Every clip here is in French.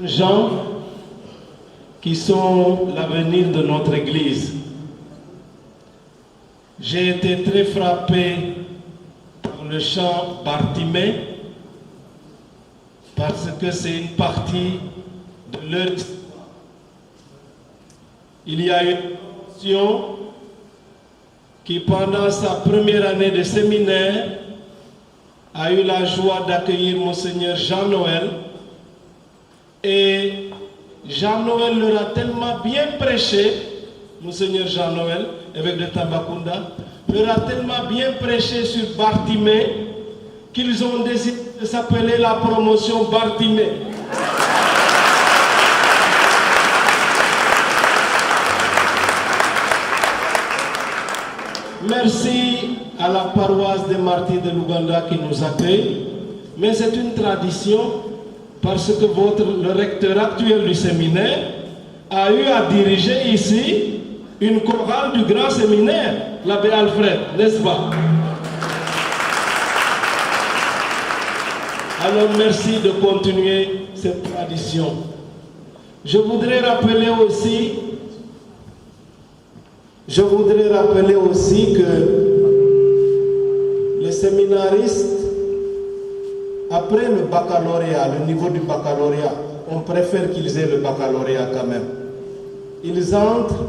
gens qui sont l'avenir de notre Église. J'ai été très frappé par le chant Bartimée parce que c'est une partie de leur histoire. Il y a une nation qui, pendant sa première année de séminaire, a eu la joie d'accueillir Monseigneur Jean-Noël. Et Jean-Noël leur a tellement bien prêché, Monseigneur Jean-Noël, évêque de Tambacounda, leur a tellement bien prêché sur Bartimée qu'ils ont décidé de s'appeler la promotion Bartimée. Merci à la paroisse des Martyrs de l'Ouganda qui nous accueille, mais c'est une tradition parce que le recteur actuel du séminaire a eu à diriger ici une chorale du grand séminaire, l'abbé Alfred, n'est-ce pas? Alors merci de continuer cette tradition. Je voudrais rappeler aussi que les séminaristes, après le baccalauréat, le niveau du baccalauréat, on préfère qu'ils aient le baccalauréat quand même. Ils entrent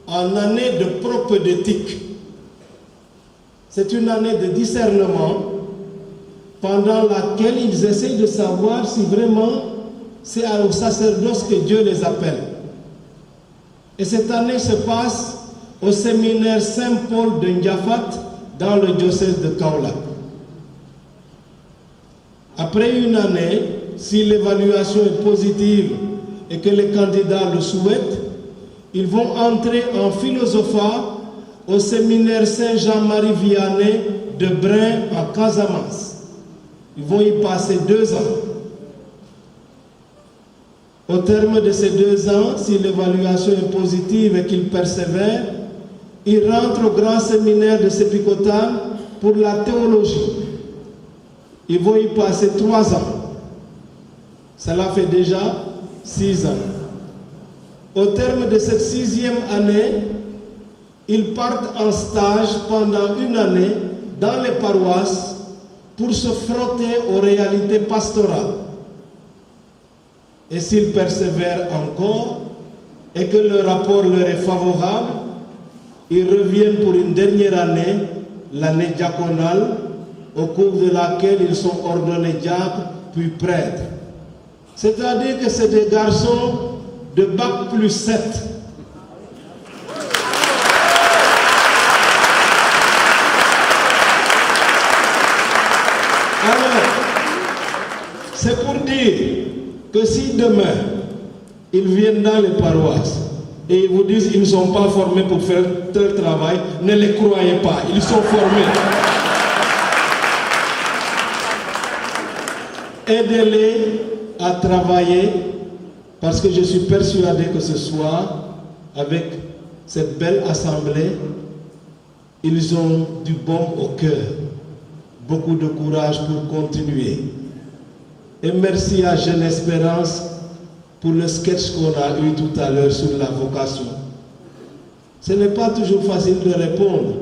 en année de propédeutique. C'est une année de discernement pendant laquelle ils essayent de savoir si vraiment c'est au sacerdoce que Dieu les appelle. Et cette année se passe au séminaire Saint-Paul de Ndiafat dans le diocèse de Kaolack. Après une année, si l'évaluation est positive et que les candidats le souhaitent, ils vont entrer en philosophat au séminaire Saint-Jean-Marie Vianney de Brin en Casamance. Ils vont y passer 2 ans. Au terme de ces 2 ans, si l'évaluation est positive et qu'ils persévèrent, ils rentrent au grand séminaire de Sépikotane pour la théologie. Ils vont y passer 3 ans. Cela fait déjà 6 ans. Au terme de cette 6e année, ils partent en stage pendant 1 année dans les paroisses pour se frotter aux réalités pastorales. Et s'ils persévèrent encore et que le rapport leur est favorable, ils reviennent pour une dernière année, l'année diaconale, au cours de laquelle ils sont ordonnés diacres puis prêtres. C'est-à-dire que c'est des garçons de bac plus 7. Alors, c'est pour dire que si demain, ils viennent dans les paroisses et ils vous disent qu'ils ne sont pas formés pour faire tel travail, ne les croyez pas, ils sont formés. Aidez-les à travailler parce que je suis persuadé que ce soir, avec cette belle assemblée, ils ont du bon au cœur, beaucoup de courage pour continuer. Et merci à Jeune Espérance pour le sketch qu'on a eu tout à l'heure sur la vocation. Ce n'est pas toujours facile de répondre.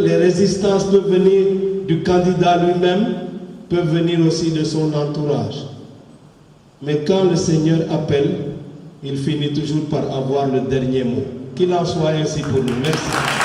Les résistances peuvent venir du candidat lui-même, peuvent venir aussi de son entourage. Mais quand le Seigneur appelle, il finit toujours par avoir le dernier mot. Qu'il en soit ainsi pour nous. Merci.